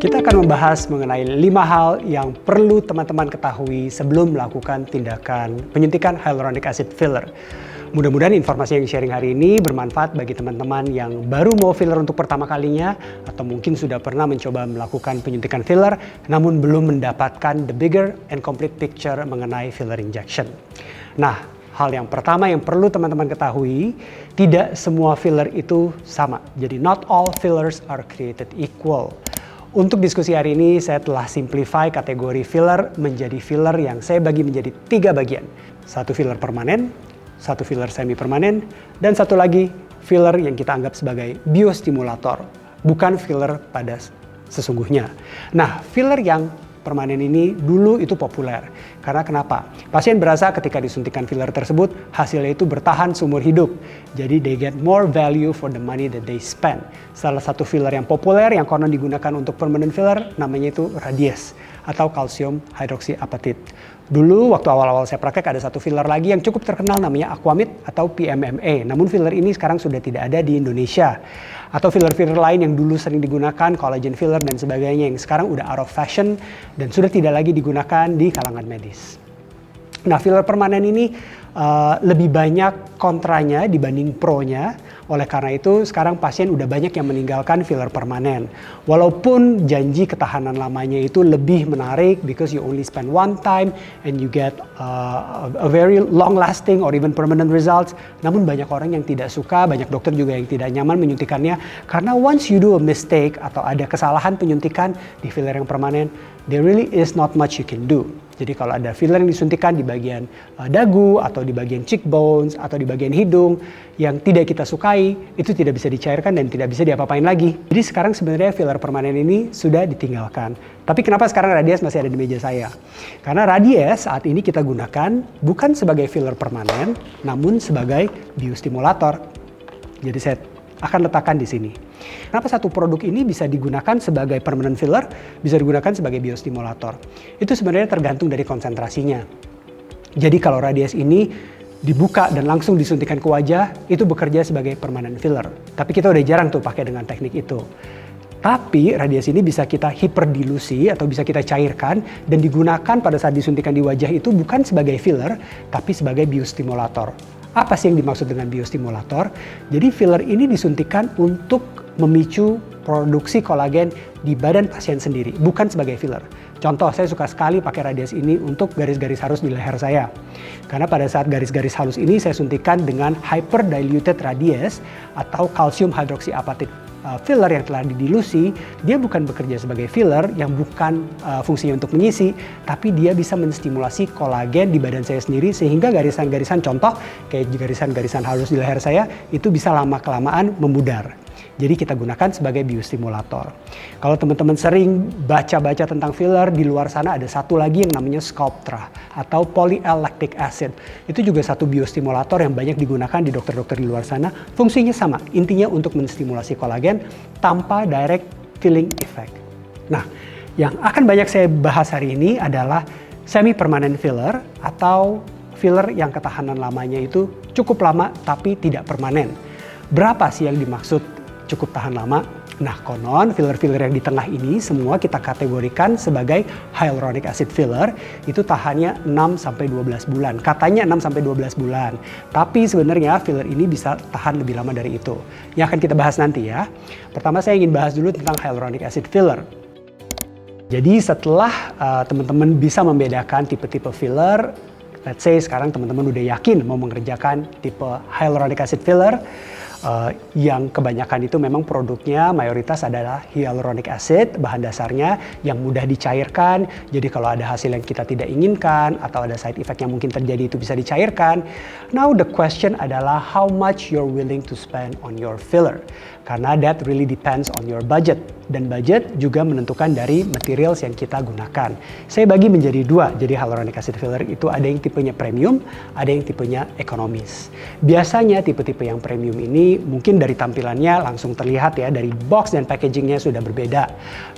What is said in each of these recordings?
Kita akan membahas mengenai 5 hal yang perlu teman-teman ketahui sebelum melakukan tindakan penyuntikan hyaluronic acid filler. Mudah-mudahan informasi yang sharing hari ini bermanfaat bagi teman-teman yang baru mau filler untuk pertama kalinya atau mungkin sudah pernah mencoba melakukan penyuntikan filler namun belum mendapatkan the bigger and complete picture mengenai filler injection. Nah, hal yang pertama yang perlu teman-teman ketahui, tidak semua filler itu sama. Jadi not all fillers are created equal. Untuk diskusi hari ini, saya telah simplify kategori filler menjadi filler yang saya bagi menjadi 3 bagian. Satu filler permanen, satu filler semi permanen, dan satu lagi filler yang kita anggap sebagai biostimulator, bukan filler pada sesungguhnya. Nah, filler yang permanen ini dulu itu populer. Karena kenapa? Pasien berasa ketika disuntikan filler tersebut, hasilnya itu bertahan seumur hidup. Jadi they get more value for the money that they spend. Salah satu filler yang populer yang konon digunakan untuk permanent filler namanya itu Radies atau kalsium hidroksiapatit. Dulu waktu awal-awal saya praktek ada satu filler lagi yang cukup terkenal namanya Aquamid atau PMMA. Namun filler ini sekarang sudah tidak ada di Indonesia. Atau filler-filler lain yang dulu sering digunakan, collagen filler dan sebagainya yang sekarang udah out of fashion dan sudah tidak lagi digunakan di kalangan medis. Nah, filler permanen ini lebih banyak kontranya dibanding pro-nya. Oleh karena itu sekarang pasien udah banyak yang meninggalkan filler permanen. Walaupun janji ketahanan lamanya itu lebih menarik because you only spend one time and you get a very long lasting or even permanent results. Namun banyak orang yang tidak suka, banyak dokter juga yang tidak nyaman menyuntikannya. Karena once you do a mistake atau ada kesalahan penyuntikan di filler yang permanen, there really is not much you can do. Jadi kalau ada filler yang disuntikan di bagian dagu atau di bagian cheekbones atau di bagian hidung yang tidak kita sukai, itu tidak bisa dicairkan dan tidak bisa diapa-apain lagi. Jadi sekarang sebenarnya filler permanen ini sudah ditinggalkan. Tapi kenapa sekarang Radies masih ada di meja saya? Karena Radies saat ini kita gunakan bukan sebagai filler permanen, namun sebagai biostimulator. Jadi saya akan letakkan di sini. Kenapa satu produk ini bisa digunakan sebagai permanent filler, bisa digunakan sebagai biostimulator? Itu sebenarnya tergantung dari konsentrasinya. Jadi kalau Radies ini dibuka dan langsung disuntikan ke wajah, itu bekerja sebagai permanent filler. Tapi kita udah jarang tuh pakai dengan teknik itu. Tapi Radies ini bisa kita hiperdilusi atau bisa kita cairkan dan digunakan pada saat disuntikan di wajah itu bukan sebagai filler, tapi sebagai biostimulator. Apa sih yang dimaksud dengan biostimulator? Jadi filler ini disuntikan untuk memicu produksi kolagen di badan pasien sendiri, bukan sebagai filler. Contoh, saya suka sekali pakai Radies ini untuk garis-garis halus di leher saya. Karena pada saat garis-garis halus ini saya suntikan dengan hyperdiluted Radies atau kalsium hidroksiapatit filler yang telah didilusi. Dia bukan bekerja sebagai filler yang bukan fungsinya untuk mengisi, tapi dia bisa menstimulasi kolagen di badan saya sendiri sehingga garisan-garisan, contoh kayak garisan-garisan halus di leher saya itu bisa lama-kelamaan memudar. Jadi kita gunakan sebagai biostimulator. Kalau teman-teman sering baca-baca tentang filler, di luar sana ada satu lagi yang namanya Sculptra atau poly-L-lactic acid. Itu juga satu biostimulator yang banyak digunakan di dokter-dokter di luar sana. Fungsinya sama, intinya untuk menstimulasi kolagen tanpa direct filling effect. Nah, yang akan banyak saya bahas hari ini adalah semi-permanent filler atau filler yang ketahanan lamanya itu cukup lama tapi tidak permanen. Berapa sih yang dimaksud cukup tahan lama? Nah, konon filler-filler yang di tengah ini semua kita kategorikan sebagai hyaluronic acid filler. Itu tahannya 6-12 bulan. Katanya 6-12 bulan. Tapi sebenarnya filler ini bisa tahan lebih lama dari itu. Yang akan kita bahas nanti ya. Pertama saya ingin bahas dulu tentang hyaluronic acid filler. Jadi setelah teman-teman bisa membedakan tipe-tipe filler, let's say sekarang teman-teman udah yakin mau mengerjakan tipe hyaluronic acid filler, yang kebanyakan itu memang produknya mayoritas adalah hyaluronic acid, bahan dasarnya yang mudah dicairkan. Jadi kalau ada hasil yang kita tidak inginkan atau ada side effect yang mungkin terjadi itu bisa dicairkan. Now the question adalah how much you're willing to spend on your filler. Karena that really depends on your budget. Dan budget juga menentukan dari materials yang kita gunakan. Saya bagi menjadi 2. Jadi hyaluronic acid filler itu ada yang tipenya premium, ada yang tipenya ekonomis. Biasanya tipe-tipe yang premium ini mungkin dari tampilannya langsung terlihat ya, dari box dan packagingnya sudah berbeda.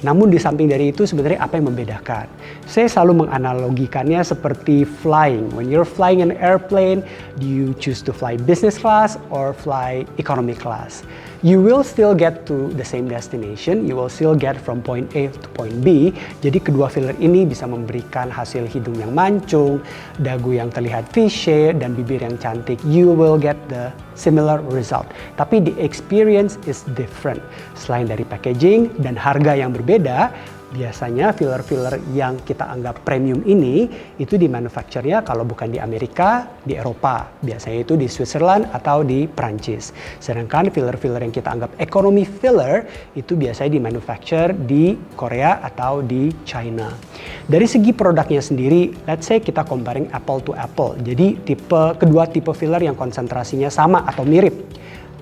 Namun di samping dari itu sebenarnya apa yang membedakan? Saya selalu menganalogikannya seperti flying. When you're flying an airplane, do you choose to fly business class or fly economy class? You will still get to the same destination, you will still get from point A to point B. Jadi kedua filler ini bisa memberikan hasil hidung yang mancung, dagu yang terlihat V-shape, dan bibir yang cantik. You will get the similar result. Tapi the experience is different. Selain dari packaging dan harga yang berbeda, biasanya filler-filler yang kita anggap premium ini itu di manufacture-nya kalau bukan di Amerika, di Eropa. Biasanya itu di Switzerland atau di Prancis. Sedangkan filler-filler yang kita anggap economy filler itu biasanya di manufacture di Korea atau di China. Dari segi produknya sendiri, let's say kita comparing apple to apple. Jadi kedua tipe filler yang konsentrasinya sama atau mirip.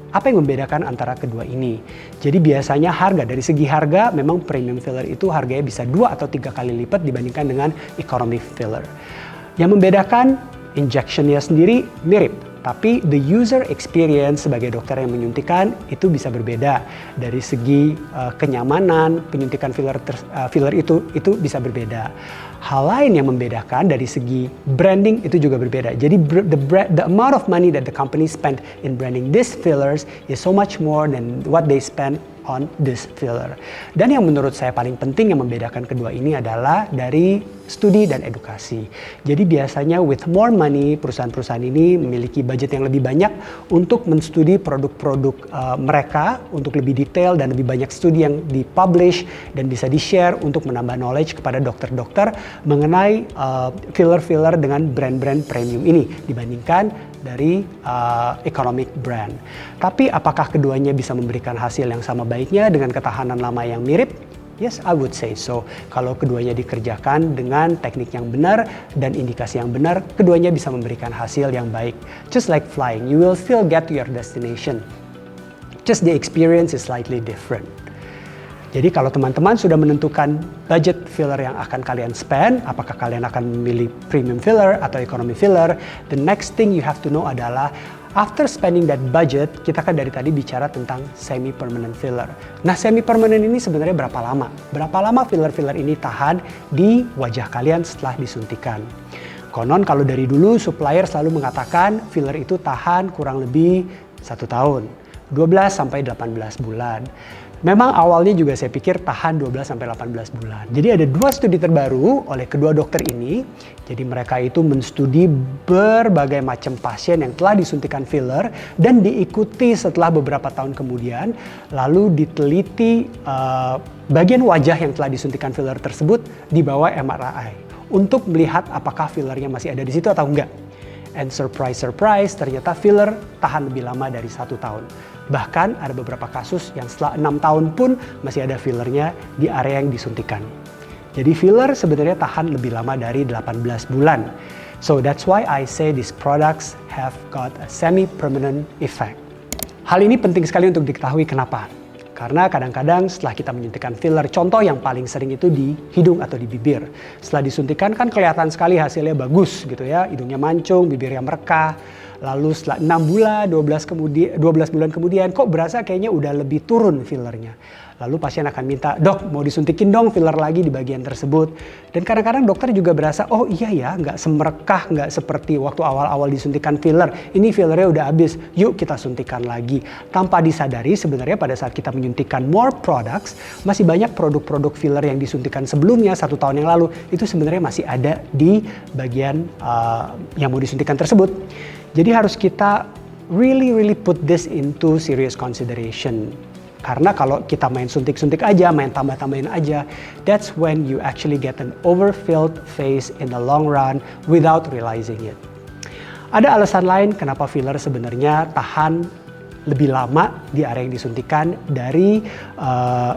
Apa yang membedakan antara kedua ini? Jadi biasanya dari segi harga memang premium filler itu harganya bisa 2 atau 3 kali lipat dibandingkan dengan economy filler. Yang membedakan injectionnya sendiri mirip, tapi the user experience sebagai dokter yang menyuntikan itu bisa berbeda. Dari segi kenyamanan penyuntikan filler itu bisa berbeda. Hal lain yang membedakan dari segi branding itu juga berbeda. Jadi the amount of money that the company spend in branding these fillers is so much more than what they spend on this filler. Dan yang menurut saya paling penting yang membedakan kedua ini adalah dari studi dan edukasi. Jadi biasanya with more money, perusahaan-perusahaan ini memiliki budget yang lebih banyak untuk menstudi produk-produk mereka untuk lebih detail, dan lebih banyak studi yang dipublish dan bisa di-share untuk menambah knowledge kepada dokter-dokter mengenai filler-filler dengan brand-brand premium ini dibandingkan dari economic brand. Tapi apakah keduanya bisa memberikan hasil yang sama baiknya dengan ketahanan lama yang mirip? Yes, I would say so. Kalau keduanya dikerjakan dengan teknik yang benar dan indikasi yang benar, keduanya bisa memberikan hasil yang baik. Just like flying, you will still get to your destination. Just the experience is slightly different. Jadi kalau teman-teman sudah menentukan budget filler yang akan kalian spend, apakah kalian akan memilih premium filler atau economy filler, the next thing you have to know adalah after spending that budget, kita kan dari tadi bicara tentang semi-permanent filler. Nah, semi-permanent ini sebenarnya berapa lama? Berapa lama filler-filler ini tahan di wajah kalian setelah disuntikan? Konon kalau dari dulu supplier selalu mengatakan filler itu tahan kurang lebih 1 tahun, 12 sampai 18 bulan. Memang awalnya juga saya pikir tahan 12 sampai 18 bulan. Jadi ada 2 studi terbaru oleh kedua dokter ini. Jadi mereka itu menstudi berbagai macam pasien yang telah disuntikan filler dan diikuti setelah beberapa tahun kemudian. Lalu diteliti bagian wajah yang telah disuntikan filler tersebut di bawah MRI untuk melihat apakah fillernya masih ada di situ atau enggak. And surprise, ternyata filler tahan lebih lama dari 1 tahun. Bahkan ada beberapa kasus yang setelah 6 tahun pun masih ada fillernya di area yang disuntikan. Jadi filler sebenarnya tahan lebih lama dari 18 bulan. So that's why I say these products have got a semi-permanent effect. Hal ini penting sekali untuk diketahui kenapa. Karena kadang-kadang setelah kita menyuntikkan filler, contoh yang paling sering itu di hidung atau di bibir. Setelah disuntikan kan kelihatan sekali hasilnya bagus gitu ya, hidungnya mancung, bibirnya merekah. Lalu setelah 6 bulan, 12 bulan kemudian kok berasa kayaknya udah lebih turun fillernya. Lalu pasien akan minta, "Dok, mau disuntikin dong filler lagi di bagian tersebut." Dan kadang-kadang dokter juga berasa, "Oh iya ya, nggak semerekah, nggak seperti waktu awal-awal disuntikan filler. Ini fillernya udah habis, yuk kita suntikan lagi." Tanpa disadari sebenarnya pada saat kita menyuntikan more products, masih banyak produk-produk filler yang disuntikan sebelumnya 1 tahun yang lalu, itu sebenarnya masih ada di bagian yang mau disuntikan tersebut. Jadi harus kita really put this into serious consideration. Karena kalau kita main suntik-suntik aja, main tambah-tambahin aja, that's when you actually get an overfilled face in the long run without realizing it. Ada alasan lain kenapa filler sebenarnya tahan lebih lama di area yang disuntikan dari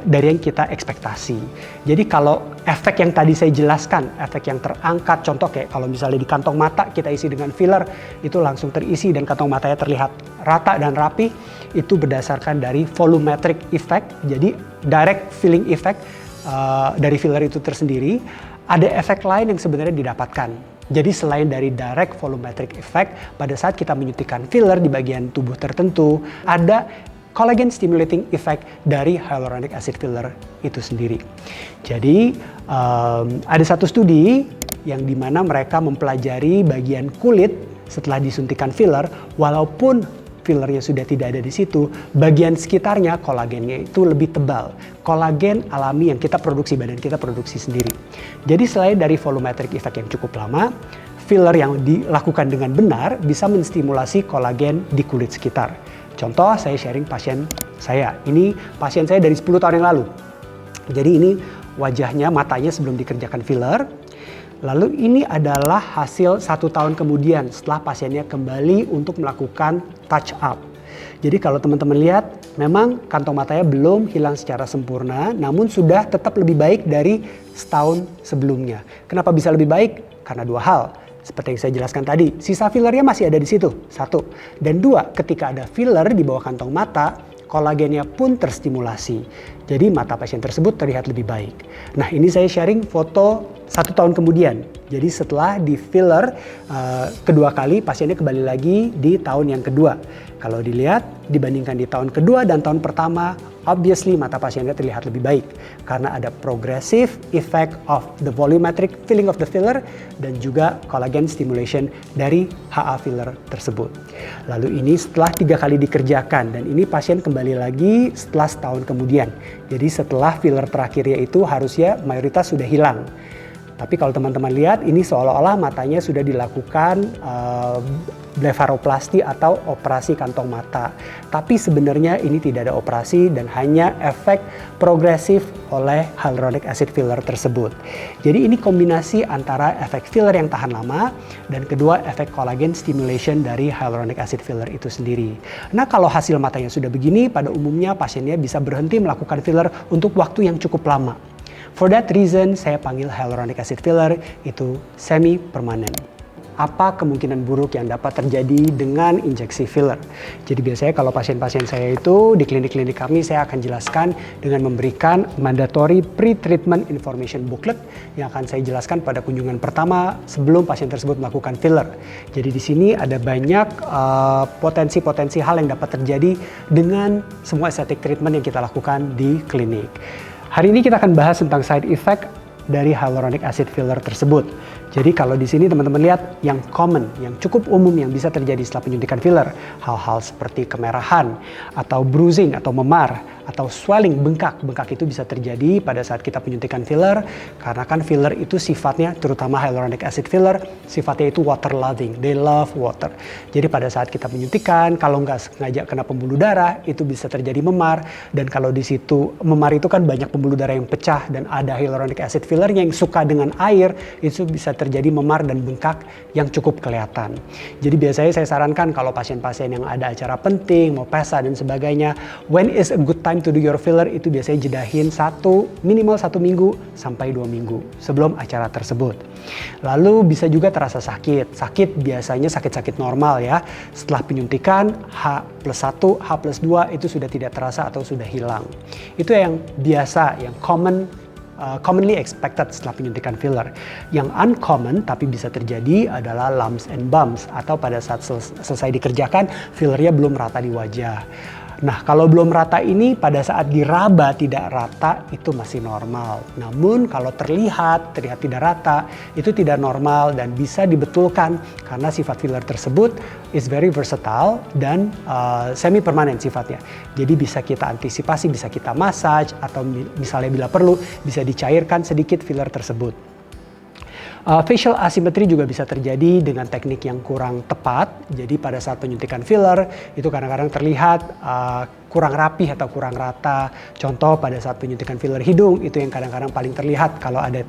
yang kita ekspektasi. Jadi kalau efek yang tadi saya jelaskan, efek yang terangkat, contoh kayak kalau misalnya di kantong mata kita isi dengan filler, itu langsung terisi dan kantong matanya terlihat rata dan rapi, itu berdasarkan dari volumetric effect, jadi direct filling effect dari filler itu tersendiri. Ada efek lain yang sebenarnya didapatkan. Jadi selain dari direct volumetric effect, pada saat kita menyuntikkan filler di bagian tubuh tertentu, ada collagen stimulating effect dari hyaluronic acid filler itu sendiri. Jadi ada satu studi yang dimana mereka mempelajari bagian kulit setelah disuntikan filler, walaupun fillernya sudah tidak ada di situ, bagian sekitarnya kolagennya itu lebih tebal. Kolagen alami yang kita produksi, badan kita produksi sendiri. Jadi selain dari volumetric effect yang cukup lama, filler yang dilakukan dengan benar bisa menstimulasi kolagen di kulit sekitar. Contoh, saya sharing pasien saya. Ini pasien saya dari 10 tahun yang lalu. Jadi ini wajahnya, matanya sebelum dikerjakan filler. Lalu ini adalah hasil 1 tahun kemudian setelah pasiennya kembali untuk melakukan touch up. Jadi kalau teman-teman lihat, memang kantong matanya belum hilang secara sempurna, namun sudah tetap lebih baik dari setahun sebelumnya. Kenapa bisa lebih baik? Karena 2 hal. Seperti yang saya jelaskan tadi, sisa fillernya masih ada di situ, 1. Dan 2, ketika ada filler di bawah kantong mata, kolagennya pun terstimulasi. Jadi mata pasien tersebut terlihat lebih baik. Nah, ini saya sharing foto 1 tahun kemudian. Jadi setelah di filler kedua kali, pasiennya kembali lagi di tahun yang kedua. Kalau dilihat, dibandingkan di tahun kedua dan tahun pertama, obviously mata pasiennya terlihat lebih baik. Karena ada progressive effect of the volumetric filling of the filler dan juga collagen stimulation dari HA filler tersebut. Lalu ini setelah 3 kali dikerjakan dan ini pasien kembali lagi setelah setahun kemudian. Jadi setelah filler terakhirnya itu harusnya mayoritas sudah hilang. Tapi kalau teman-teman lihat, ini seolah-olah matanya sudah dilakukan blefaroplasti atau operasi kantong mata. Tapi sebenarnya ini tidak ada operasi dan hanya efek progresif oleh hyaluronic acid filler tersebut. Jadi ini kombinasi antara efek filler yang tahan lama dan kedua efek collagen stimulation dari hyaluronic acid filler itu sendiri. Nah, kalau hasil matanya sudah begini, pada umumnya pasiennya bisa berhenti melakukan filler untuk waktu yang cukup lama. For that reason, saya panggil hyaluronic acid filler itu semi-permanen. Apa kemungkinan buruk yang dapat terjadi dengan injeksi filler? Jadi biasanya kalau pasien-pasien saya itu di klinik-klinik kami, saya akan jelaskan dengan memberikan mandatory pre-treatment information booklet yang akan saya jelaskan pada kunjungan pertama sebelum pasien tersebut melakukan filler. Jadi di sini ada banyak potensi-potensi hal yang dapat terjadi dengan semua aesthetic treatment yang kita lakukan di klinik. Hari ini kita akan bahas tentang side effect dari hyaluronic acid filler tersebut. Jadi kalau di sini teman-teman lihat yang common, yang cukup umum yang bisa terjadi setelah penyuntikan filler, hal-hal seperti kemerahan atau bruising atau memar atau swelling, bengkak. Bengkak itu bisa terjadi pada saat kita penyuntikan filler karena kan filler itu sifatnya, terutama hyaluronic acid filler, sifatnya itu water loving, they love water. Jadi pada saat kita penyuntikan, kalau nggak sengaja kena pembuluh darah, itu bisa terjadi memar. Dan kalau di situ memar itu kan banyak pembuluh darah yang pecah dan ada hyaluronic acid fillernya yang suka dengan air, itu bisa terjadi memar dan bengkak yang cukup kelihatan. Jadi biasanya saya sarankan kalau pasien-pasien yang ada acara penting, mau pesta dan sebagainya, when is a good time to do your filler, itu biasanya jedahin minimal 1 minggu sampai 2 minggu sebelum acara tersebut. Lalu bisa juga terasa sakit. Sakit biasanya sakit-sakit normal ya. Setelah penyuntikan H+1, H+2 itu sudah tidak terasa atau sudah hilang. Itu yang biasa, yang commonly expected setelah penyuntikan filler. Yang uncommon tapi bisa terjadi adalah lumps and bumps atau pada saat selesai dikerjakan fillernya belum rata di wajah. Nah, kalau belum rata ini pada saat diraba tidak rata itu masih normal. Namun kalau terlihat tidak rata itu tidak normal dan bisa dibetulkan karena sifat filler tersebut is very versatile dan semi permanen sifatnya. Jadi bisa kita antisipasi, bisa kita massage atau misalnya bila perlu bisa dicairkan sedikit filler tersebut. Facial asymmetry juga bisa terjadi dengan teknik yang kurang tepat. Jadi pada saat penyuntikan filler itu kadang-kadang terlihat kurang rapih atau kurang rata. Contoh pada saat penyuntikan filler hidung itu yang kadang-kadang paling terlihat kalau ada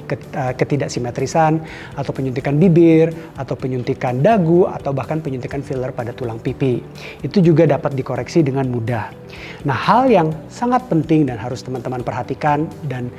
ketidaksimetrisan, atau penyuntikan bibir, atau penyuntikan dagu, atau bahkan penyuntikan filler pada tulang pipi. Itu juga dapat dikoreksi dengan mudah. Nah, hal yang sangat penting dan harus teman-teman perhatikan dan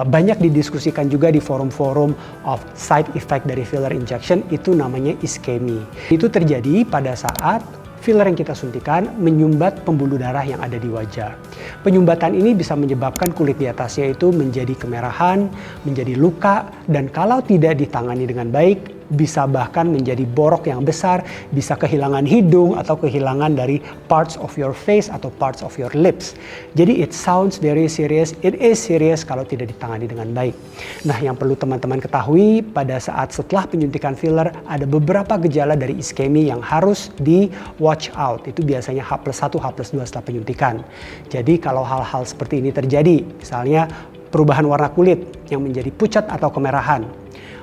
banyak didiskusikan juga di forum-forum of side effect dari filler injection itu namanya ischemia. Itu terjadi pada saat filler yang kita suntikan menyumbat pembuluh darah yang ada di wajah. Penyumbatan ini bisa menyebabkan kulit di atasnya itu menjadi kemerahan, menjadi luka, dan kalau tidak ditangani dengan baik, bisa bahkan menjadi borok yang besar, bisa kehilangan hidung atau kehilangan dari parts of your face atau parts of your lips. Jadi it sounds very serious, it is serious kalau tidak ditangani dengan baik. Nah, yang perlu teman-teman ketahui pada saat setelah penyuntikan filler ada beberapa gejala dari iskemi yang harus di watch out. Itu biasanya H+1, H+2 setelah penyuntikan. Jadi kalau hal-hal seperti ini terjadi, misalnya perubahan warna kulit yang menjadi pucat atau kemerahan,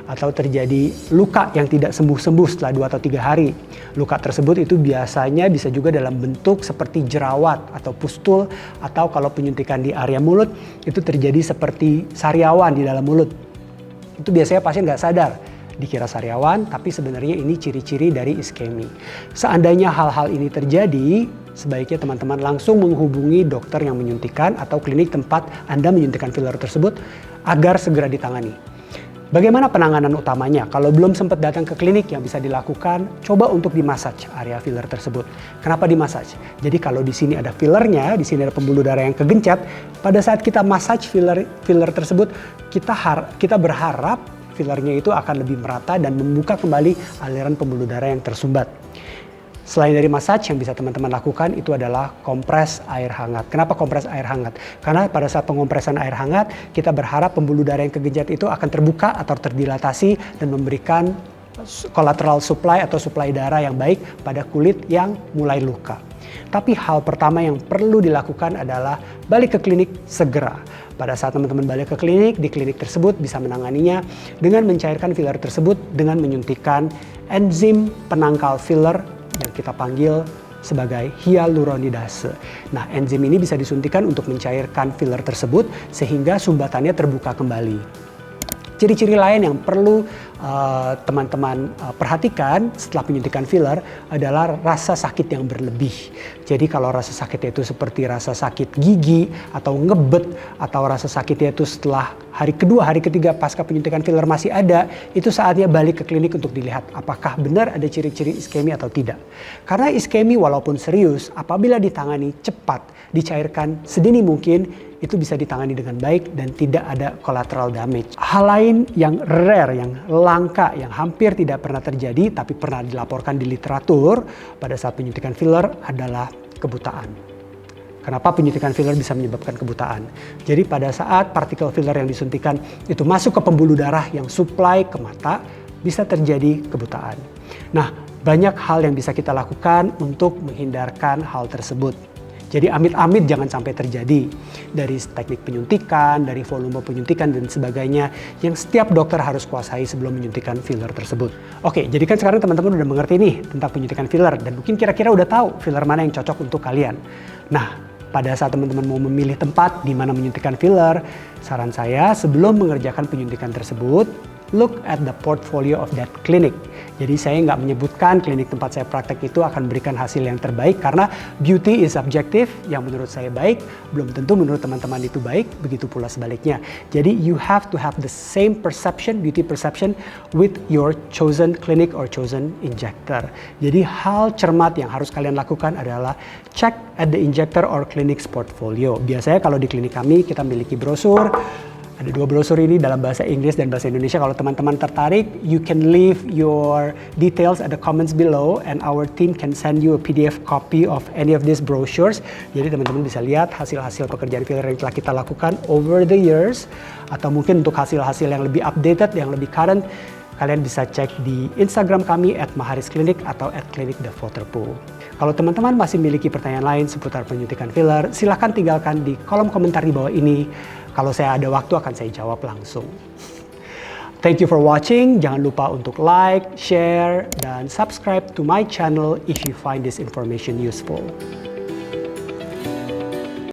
atau terjadi luka yang tidak sembuh-sembuh setelah 2 atau 3 hari. Luka tersebut itu biasanya bisa juga dalam bentuk seperti jerawat atau pustul, atau kalau penyuntikan di area mulut itu terjadi seperti sariawan di dalam mulut. Itu biasanya pasien nggak sadar, dikira sariawan, tapi sebenarnya ini ciri-ciri dari iskemi. Seandainya hal-hal ini terjadi, sebaiknya teman-teman langsung menghubungi dokter yang menyuntikan atau klinik tempat Anda menyuntikan filler tersebut agar segera ditangani. Bagaimana penanganan utamanya? Kalau belum sempat datang ke klinik, yang bisa dilakukan, coba untuk dimassage area filler tersebut. Kenapa dimassage? Jadi kalau di sini ada fillernya, di sini ada pembuluh darah yang kegencet, pada saat kita massage filler tersebut, kita berharap fillernya itu akan lebih merata dan membuka kembali aliran pembuluh darah yang tersumbat. Selain dari massage, yang bisa teman-teman lakukan itu adalah kompres air hangat. Kenapa kompres air hangat? Karena pada saat pengompresan air hangat, kita berharap pembuluh darah yang kegenjat itu akan terbuka atau terdilatasi dan memberikan collateral supply atau suplai darah yang baik pada kulit yang mulai luka. Tapi hal pertama yang perlu dilakukan adalah balik ke klinik segera. Pada saat teman-teman balik ke klinik, di klinik tersebut bisa menanganinya dengan mencairkan filler tersebut dengan menyuntikkan enzim penangkal filler yang kita panggil sebagai hyaluronidase. Nah, enzim ini bisa disuntikan untuk mencairkan filler tersebut sehingga sumbatannya terbuka kembali. Ciri-ciri lain yang perlu teman-teman perhatikan setelah penyuntikan filler adalah rasa sakit yang berlebih. Jadi kalau rasa sakitnya itu seperti rasa sakit gigi atau ngebet, atau rasa sakitnya itu setelah hari kedua, hari ketiga pasca penyuntikan filler masih ada, itu saatnya balik ke klinik untuk dilihat apakah benar ada ciri-ciri iskemi atau tidak. Karena iskemi walaupun serius, apabila ditangani cepat, dicairkan sedini mungkin, itu bisa ditangani dengan baik dan tidak ada collateral damage. Hal lain yang rare, yang langka, yang hampir tidak pernah terjadi tapi pernah dilaporkan di literatur pada saat penyuntikan filler adalah kebutaan. Kenapa penyuntikan filler bisa menyebabkan kebutaan? Jadi pada saat partikel filler yang disuntikan itu masuk ke pembuluh darah yang supply ke mata, bisa terjadi kebutaan. Nah, banyak hal yang bisa kita lakukan untuk menghindarkan hal tersebut. Jadi amit-amit jangan sampai terjadi. Dari teknik penyuntikan, dari volume penyuntikan dan sebagainya yang setiap dokter harus kuasai sebelum menyuntikan filler tersebut. Oke, jadi kan sekarang teman-teman udah mengerti nih tentang penyuntikan filler dan mungkin kira-kira udah tahu filler mana yang cocok untuk kalian. Nah, pada saat teman-teman mau memilih tempat di mana menyuntikan filler, saran saya sebelum mengerjakan penyuntikan tersebut, look at the portfolio of that clinic. Jadi saya nggak menyebutkan klinik tempat saya praktek itu akan berikan hasil yang terbaik karena beauty is subjective, yang menurut saya baik belum tentu menurut teman-teman itu baik, begitu pula sebaliknya. Jadi you have to have the same perception, beauty perception with your chosen clinic or chosen injector. Jadi hal cermat yang harus kalian lakukan adalah check at the injector or clinic's portfolio. Biasanya kalau di klinik kami kita miliki brosur. Ada 2 brosur ini dalam bahasa Inggris dan bahasa Indonesia. Kalau teman-teman tertarik, you can leave your details at the comments below and our team can send you a PDF copy of any of these brochures. Jadi teman-teman bisa lihat hasil-hasil pekerjaan filler yang telah kita lakukan over the years. Atau mungkin untuk hasil-hasil yang lebih updated, yang lebih current, kalian bisa cek di Instagram kami @maharisklinik atau @klinik_the_waterpool. Kalau teman-teman masih memiliki pertanyaan lain seputar penyuntikan filler, silahkan tinggalkan di kolom komentar di bawah ini. Kalau saya ada waktu akan saya jawab langsung. Thank you for watching. Jangan lupa untuk like, share, dan subscribe to my channel if you find this information useful.